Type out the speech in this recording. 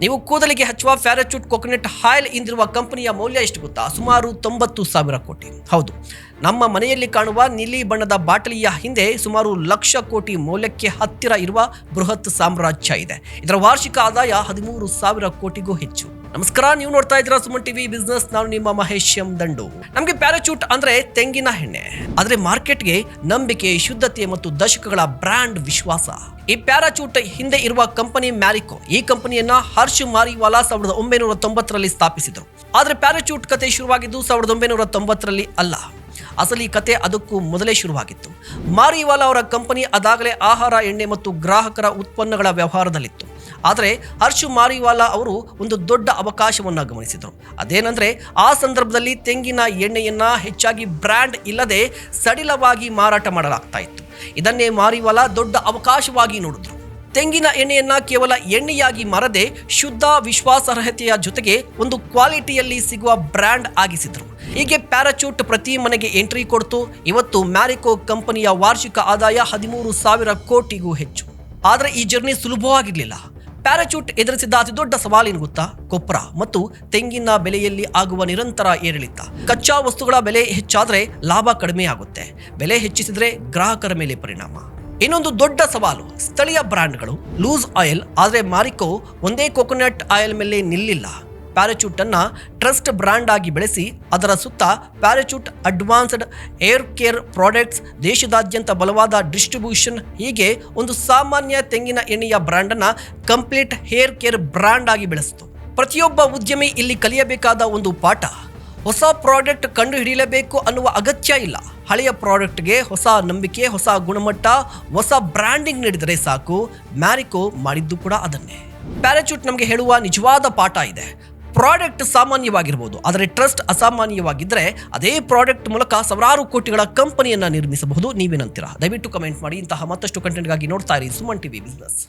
ನೀವು ಕೂದಲಿಗೆ ಹಚ್ಚುವ ಪ್ಯಾರಾಚೂಟ್ ಕೊಕೊನಟ್ ಆಯಿಲ್ ಇಂದಿರುವ ಕಂಪನಿಯ ಮೌಲ್ಯ ಎಷ್ಟು ಗೊತ್ತಾ? ಸುಮಾರು 90,000 ಕೋಟಿ. ಹೌದು, ನಮ್ಮ ಮನೆಯಲ್ಲಿ ಕಾಣುವ ನೀಲಿ ಬಣ್ಣದ ಬಾಟಲಿಯ ಹಿಂದೆ ಸುಮಾರು ಲಕ್ಷ ಕೋಟಿ ಮೌಲ್ಯಕ್ಕೆ ಹತ್ತಿರ ಇರುವ ಬೃಹತ್ ಸಾಮ್ರಾಜ್ಯ ಇದೆ. ಇದರ ವಾರ್ಷಿಕ ಆದಾಯ 13,000 ಕೋಟಿಗೂ ಹೆಚ್ಚು. ನಮಸ್ಕಾರ, ನೀವು ನೋಡ್ತಾ ಇದ್ದೀರಾ ಸುಮನ್ ಟಿವಿ ಬಿಸ್ನೆಸ್. ನಾನು ನಿಮ್ಮ ಮಹೇಶ್ ಎಂ ದಂಡು. ನಮಗೆ ಪ್ಯಾರಾಚೂಟ್ ಅಂದ್ರೆ ತೆಂಗಿನ ಎಣ್ಣೆ, ಆದ್ರೆ ಮಾರ್ಕೆಟ್ಗೆ ನಂಬಿಕೆ, ಶುದ್ಧತೆ ಮತ್ತು ದಶಕಗಳ ಬ್ರ್ಯಾಂಡ್ ವಿಶ್ವಾಸ. ಈ ಪ್ಯಾರಾಚೂಟ್ ಹಿಂದೆ ಇರುವ ಕಂಪನಿ ಮ್ಯಾರಿಕೋ. ಈ ಕಂಪನಿಯನ್ನ ಹರ್ಷ್ ಮಾರಿವಾಲಾ 1990ರಲ್ಲಿ ಸ್ಥಾಪಿಸಿದರು. ಆದ್ರೆ ಪ್ಯಾರಾಚೂಟ್ ಕತೆ ಶುರುವಾಗಿದ್ದು 1990ರಲ್ಲಿ ಅಲ್ಲ. ಅಸಲಿ ಕತೆ ಅದಕ್ಕೂ ಮೊದಲೇ ಶುರುವಾಗಿತ್ತು. ಮಾರಿವಾಲಾ ಅವರ ಕಂಪನಿ ಅದಾಗಲೇ ಆಹಾರ, ಎಣ್ಣೆ ಮತ್ತು ಗ್ರಾಹಕರ ಉತ್ಪನ್ನಗಳ ವ್ಯವಹಾರದಲ್ಲಿತ್ತು. ಆದರೆ ಹರ್ಷ್ ಮಾರಿವಾಲಾ ಅವರು ಒಂದು ದೊಡ್ಡ ಅವಕಾಶವನ್ನು ಗಮನಿಸಿದರು. ಅದೇನೆಂದರೆ, ಆ ಸಂದರ್ಭದಲ್ಲಿ ತೆಂಗಿನ ಎಣ್ಣೆಯನ್ನ ಹೆಚ್ಚಾಗಿ ಬ್ರ್ಯಾಂಡ್ ಇಲ್ಲದೆ ಸಡಿಲವಾಗಿ ಮಾರಾಟ ಮಾಡಲಾಗ್ತಾ ಇತ್ತು. ಇದನ್ನೇ ಮಾರಿವಾಲಾ ದೊಡ್ಡ ಅವಕಾಶವಾಗಿ ನೋಡಿದ್ರು. ತೆಂಗಿನ ಎಣ್ಣೆಯನ್ನ ಕೇವಲ ಎಣ್ಣೆಯಾಗಿ ಮಾರದೆ ಶುದ್ಧ, ವಿಶ್ವಾಸಾರ್ಹತೆಯ ಜೊತೆಗೆ ಒಂದು ಕ್ವಾಲಿಟಿಯಲ್ಲಿ ಸಿಗುವ ಬ್ರ್ಯಾಂಡ್ ಆಗಿಸಿದ್ರು. ಹೀಗೆ ಪ್ಯಾರಾಚೂಟ್ ಪ್ರತಿ ಮನೆಗೆ ಎಂಟ್ರಿ ಕೊಡ್ತು. ಇವತ್ತು ಮ್ಯಾರಿಕೋ ಕಂಪನಿಯ ವಾರ್ಷಿಕ ಆದಾಯ 13,000 ಕೋಟಿಗೂ ಹೆಚ್ಚು. ಆದರೆ ಈ ಜರ್ನಿ ಸುಲಭವಾಗಿರಲಿಲ್ಲ. ಪ್ಯಾರಾಚೂಟ್ ಎದುರಿಸಿದ ಅತಿ ದೊಡ್ಡ ಸವಾಲೇನು ಗೊತ್ತಾ? ಕೊಪ್ಪರ ಮತ್ತು ತೆಂಗಿನ ಬೆಲೆಯಲ್ಲಿ ಆಗುವ ನಿರಂತರ ಏರಿಳಿತ. ಕಚ್ಚಾ ವಸ್ತುಗಳ ಬೆಲೆ ಹೆಚ್ಚಾದ್ರೆ ಲಾಭ ಕಡಿಮೆ ಆಗುತ್ತೆ. ಬೆಲೆ ಹೆಚ್ಚಿಸಿದ್ರೆ ಗ್ರಾಹಕರ ಮೇಲೆ ಪರಿಣಾಮ. ಇನ್ನೊಂದು ದೊಡ್ಡ ಸವಾಲು ಸ್ಥಳೀಯ ಬ್ರ್ಯಾಂಡ್ಗಳು. Loose oil. ಆದರೆ ಮಾರಿಕೋ ಒಂದೇ ಕೊಕೊನಟ್ ಆಯಿಲ್ ಮೇಲೆ ನಿಲ್ಲಿಲ್ಲ. ಪ್ಯಾರಾಚೂಟ್ ಅನ್ನ ಟ್ರಸ್ಟ್ ಬ್ರ್ಯಾಂಡ್ ಆಗಿ ಬೆಳೆಸಿ ಅದರ ಸುತ್ತ Parachute advanced hair care products, ದೇಶದಾದ್ಯಂತ ಬಲವಾದ ಡಿಸ್ಟ್ರಿಬ್ಯೂಷನ್, ಹೀಗೆ ಒಂದು ಸಾಮಾನ್ಯ ತೆಂಗಿನ ಎಣ್ಣೆಯ ಬ್ರ್ಯಾಂಡ್ ಅನ್ನ ಕಂಪ್ಲೀಟ್ ಹೇರ್ ಕೇರ್ ಬ್ರ್ಯಾಂಡ್ ಆಗಿ ಬೆಳೆಸಿತು. ಪ್ರತಿಯೊಬ್ಬ ಉದ್ಯಮಿ ಇಲ್ಲಿ ಕಲಿಯಬೇಕಾದ ಒಂದು ಪಾಠ: ಹೊಸ ಪ್ರಾಡಕ್ಟ್ ಕಂಡು ಹಿಡಿಯಲೇಬೇಕು ಅನ್ನುವ ಅಗತ್ಯ ಇಲ್ಲ. ಹಳೆಯ ಪ್ರಾಡಕ್ಟ್ಗೆ ಹೊಸ ನಂಬಿಕೆ, ಹೊಸ ಗುಣಮಟ್ಟ, ಹೊಸ ಬ್ರ್ಯಾಂಡಿಂಗ್ ನೀಡಿದರೆ ಸಾಕು. ಮ್ಯಾರಿಕೋ ಮಾಡಿದ್ದು ಕೂಡ ಅದನ್ನೇ. ಪ್ಯಾರಾಚೂಟ್ ನಮಗೆ ಹೇಳುವ ನಿಜವಾದ ಪಾಠ ಇದೆ. ಪ್ರಾಡಕ್ಟ್ ಸಾಮಾನ್ಯವಾಗಿರ್ಬೋದು, ಆದರೆ ಟ್ರಸ್ಟ್ ಅಸಾಮಾನ್ಯವಾಗಿದ್ದರೆ ಅದೇ ಪ್ರಾಡಕ್ಟ್ ಮೂಲಕ ಸಾವಿರಾರು ಕೋಟಿಗಳ ಕಂಪನಿಯನ್ನ ನಿರ್ಮಿಸಬಹುದು. ನೀವೇನಂತೀರಾ? ದಯವಿಟ್ಟು ಕಮೆಂಟ್ ಮಾಡಿ. ಇಂತಹ ಮತ್ತಷ್ಟು ಕಂಟೆಂಟ್ಗಾಗಿ ನೋಡ್ತಾ ಇರಿ ಸುಮನ್ ಟಿವಿ ಬಿಸ್ನೆಸ್.